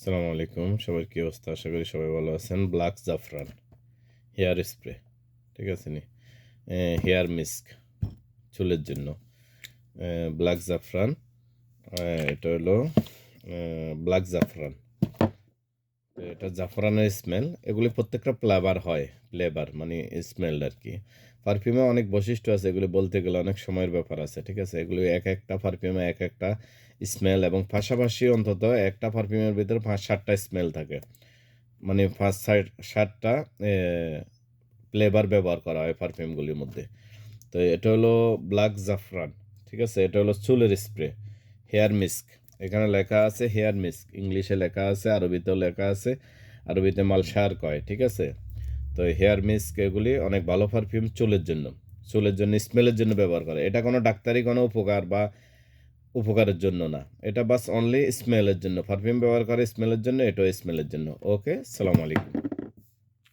আসসালামু আলাইকুম, সবার কি অবস্থা? আশা করি সবাই ভালো আছেন। ব্ল্যাক জাফরান হেয়ার স্প্রে, ঠিক আছে নি? হেয়ার মিস্ক চুলের জন্য। ব্ল্যাক জাফরান, এটা হলো ব্ল্যাক জাফরান। তো এটা জাফরানের স্মেল। এগুলি প্রত্যেকটা ফ্লেভার মানে স্মেল আর কি। পারফিউমে অনেক বৈশিষ্ট্য আছে, এগুলি বলতে গেলে অনেক সময়ের ব্যাপার আছে, ঠিক আছে? এগুলি এক একটা পারফিউমে এক একটা স্মেল, এবং পাশাপাশি অন্তত একটা পারফিউমের ভিতরে 5-7টা স্মেল থাকে। মানে 5-7টা ফ্লেভার ব্যবহার করা হয় পারফিউমগুলির মধ্যে। তো এটা হলো ব্ল্যাক জাফরান, ঠিক আছে? এটা হলো চুলের স্প্রে, হেয়ার মিস্ক। এখানে লেখা আছে হেয়ার মিস্ক, ইংলিশে লেখা আছে, আরবিতেও লেখা আছে। আরবিতে মালসার কয়, ঠিক আছে? তো হেয়ার মিস্ক এগুলি অনেক ভালো পারফিউম চুলের জন্য স্মেলের জন্য ব্যবহার করে। এটা কোনো ডাক্তারি কোনো উপকার বা উপকারের জন্য না, এটা বাস অনলি স্মেলের জন্য। পারফিউম ব্যবহার করে স্মেলের জন্য, এটাও স্মেলের জন্য। ওকে, সালাম আলাইকুম।